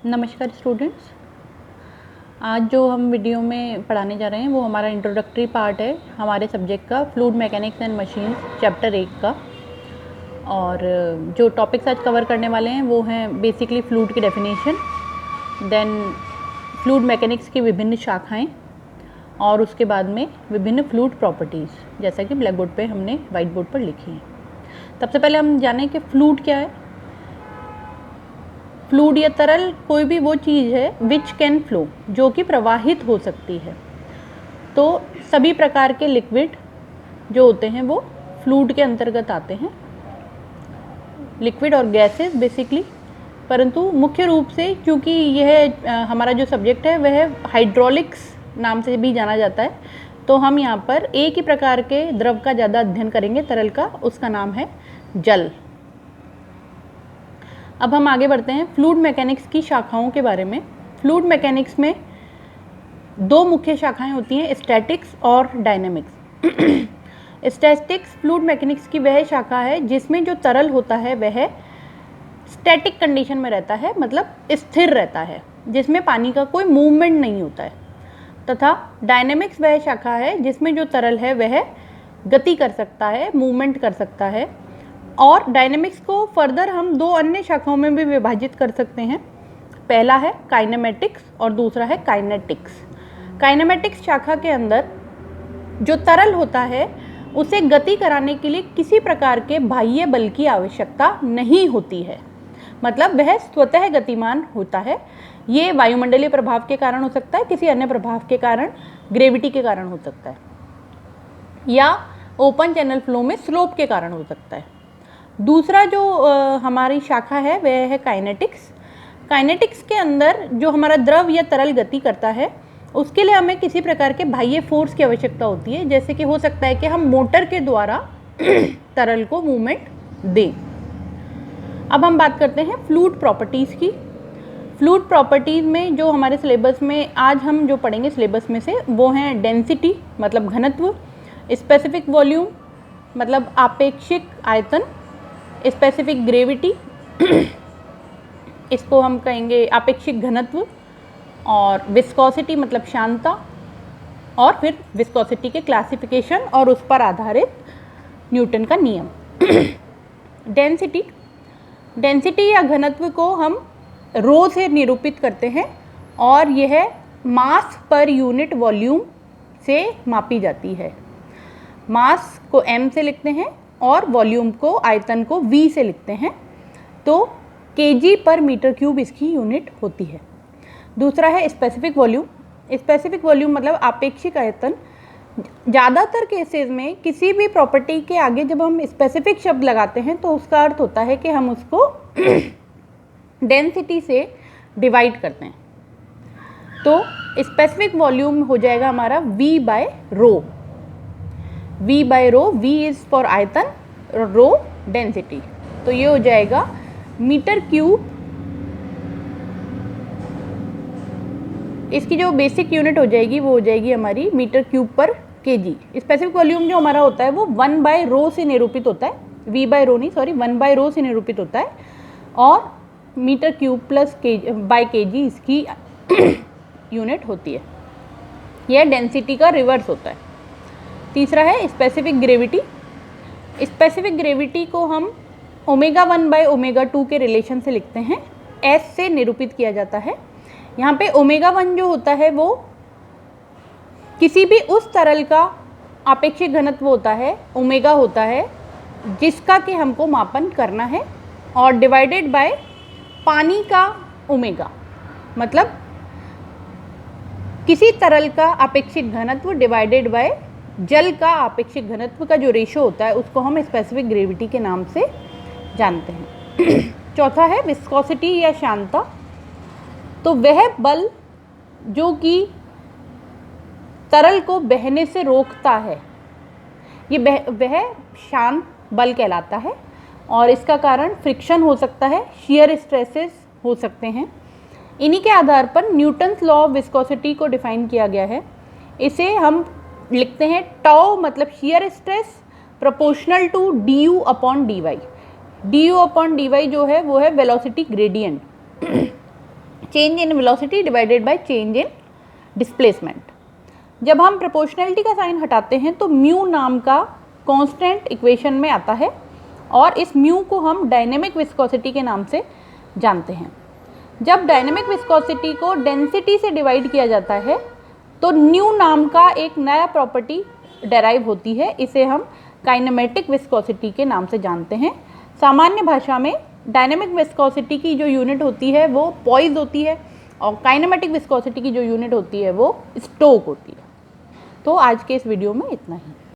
नमस्कार स्टूडेंट्स। आज जो हम वीडियो में पढ़ाने जा रहे हैं वो हमारा इंट्रोडक्टरी पार्ट है हमारे सब्जेक्ट का fluid mechanics and machines chapter 1 का। और जो टॉपिक्स आज कवर करने वाले हैं वो हैं बेसिकली फ्लूइड की डेफिनेशन, देन फ्लूइड मैकेनिक्स की विभिन्न शाखाएं और उसके बाद में विभिन्न फ्लूइड प्रॉपर्टीज़ जैसा कि ब्लैक बोर्ड पे हमने वाइट बोर्ड पर लिखी है। सबसे पहले हम जानें कि फ्लूइड क्या है। फ्लूइड या तरल कोई भी वो चीज़ है विच कैन फ्लो, जो कि प्रवाहित हो सकती है। तो सभी प्रकार के लिक्विड जो होते हैं वो फ्लूइड के अंतर्गत आते हैं, लिक्विड और गैसेस बेसिकली। परंतु मुख्य रूप से क्योंकि यह हमारा जो सब्जेक्ट है वह हाइड्रोलिक्स नाम से भी जाना जाता है, तो हम यहाँ पर एक ही प्रकार के द्रव का ज़्यादा अध्ययन करेंगे, तरल का, उसका नाम है जल। अब हम आगे बढ़ते हैं फ्लूइड मैकेनिक्स की शाखाओं के बारे में। फ्लूइड मैकेनिक्स में दो मुख्य शाखाएं होती हैं, स्टैटिक्स और डायनेमिक्स। स्टैटिक्स फ्लूइड मैकेनिक्स की वह शाखा है जिसमें जो तरल होता है वह स्टैटिक कंडीशन में रहता है, मतलब स्थिर रहता है, जिसमें पानी का कोई मूवमेंट नहीं होता है। तथा डायनेमिक्स वह शाखा है जिसमें जो तरल है वह गति कर सकता है, मूवमेंट कर सकता है। और डायनेमिक्स को फर्दर हम दो अन्य शाखाओं में भी विभाजित कर सकते हैं। पहला है काइनेमेटिक्स और दूसरा है काइनेटिक्स। काइनेमेटिक्स शाखा के अंदर जो तरल होता है उसे गति कराने के लिए किसी प्रकार के बाह्य बल की आवश्यकता नहीं होती है, मतलब वह स्वतः गतिमान होता है। ये वायुमंडलीय प्रभाव के कारण हो सकता है, किसी अन्य प्रभाव के कारण, ग्रेविटी के कारण हो सकता है, या ओपन चैनल फ्लो में स्लोप के कारण हो सकता है। दूसरा जो हमारी शाखा है वह है काइनेटिक्स। काइनेटिक्स के अंदर जो हमारा द्रव या तरल गति करता है उसके लिए हमें किसी प्रकार के बाह्य फोर्स की आवश्यकता होती है, जैसे कि हो सकता है कि हम मोटर के द्वारा तरल को मूवमेंट दें। अब हम बात करते हैं फ्लूइड प्रॉपर्टीज़ की। फ्लूइड प्रॉपर्टीज़ में जो हमारे सिलेबस में आज हम जो पढ़ेंगे सिलेबस में से वो हैं डेंसिटी मतलब घनत्व, स्पेसिफिक वॉल्यूम मतलब आपेक्षिक आयतन, स्पेसिफिक ग्रेविटी इसको हम कहेंगे आपेक्षिक घनत्व, और विस्कोसिटी मतलब शांता, और फिर विस्कोसिटी के क्लासिफिकेशन और उस पर आधारित न्यूटन का नियम। डेंसिटी या घनत्व को हम रो से निरूपित करते हैं और यह मास पर यूनिट वॉल्यूम से मापी जाती है। मास को m से लिखते हैं और वॉल्यूम को, आयतन को v से लिखते हैं, तो kg पर मीटर क्यूब इसकी यूनिट होती है। दूसरा है स्पेसिफिक वॉल्यूम। स्पेसिफिक वॉल्यूम मतलब आपेक्षिक आयतन। ज़्यादातर केसेस में किसी भी प्रॉपर्टी के आगे जब हम स्पेसिफिक शब्द लगाते हैं तो उसका अर्थ होता है कि हम उसको डेंसिटी से डिवाइड करते हैं। तो स्पेसिफिक वॉल्यूम हो जाएगा हमारा v by rho. v by rho, v is for आयतन, रो डेंसिटी, तो ये हो जाएगा मीटर क्यूब। इसकी जो बेसिक यूनिट हो जाएगी वो हो जाएगी हमारी मीटर क्यूब पर केजी। स्पेसिफिक वॉल्यूम जो हमारा होता है वो 1 बाय रो से निरूपित होता है, v बाय रो नहीं, सॉरी 1 बाय रो से निरूपित होता है, और metre cube plus by kg इसकी यूनिट होती है। यह डेंसिटी का रिवर्स होता है। तीसरा है स्पेसिफिक ग्रेविटी। स्पेसिफिक ग्रेविटी को हम ω1 बाय ω2 के रिलेशन से लिखते हैं, s से निरूपित किया जाता है। यहाँ पे ω1 जो होता है वो किसी भी उस तरल का आपेक्षिक घनत्व होता है, ओमेगा होता है, जिसका कि हमको मापन करना है, और डिवाइडेड बाय पानी का ओमेगा, मतलब किसी तरल का आपेक्षिक घनत्व डिवाइडेड बाय जल का आपेक्षिक घनत्व का जो रेशो होता है उसको हम स्पेसिफिक ग्रेविटी के नाम से जानते हैं। चौथा है विस्कोसिटी या शांता। तो वह बल जो कि तरल को बहने से रोकता है, ये वह शांत बल कहलाता है, और इसका कारण फ्रिक्शन हो सकता है, शियर स्ट्रेसेस हो सकते हैं। इन्हीं के आधार पर न्यूटन्स लॉ ऑफ विस्कोसिटी को डिफाइन किया गया है। इसे हम लिखते हैं टाउ मतलब shear stress proportional to du upon dy। du upon dy जो है वो है velocity gradient. Change in velocity divided by change in displacement. जब हम प्रोपोर्शनैलिटी का साइन हटाते हैं तो म्यू नाम का कांस्टेंट इक्वेशन में आता है और इस म्यू को हम डायनेमिक विस्कोसिटी के नाम से जानते हैं। जब डायनेमिक विस्कोसिटी को डेंसिटी से डिवाइड किया जाता है तो न्यू नाम का एक नया प्रॉपर्टी डेराइव होती है, इसे हम काइनेमेटिक विस्कोसिटी के नाम से जानते हैं। सामान्य भाषा में डायनेमिक विस्कोसिटी की जो यूनिट होती है वो पॉइज होती है और काइनेमेटिक विस्कोसिटी की जो यूनिट होती है वो स्टोक होती है। तो आज के इस वीडियो में इतना ही।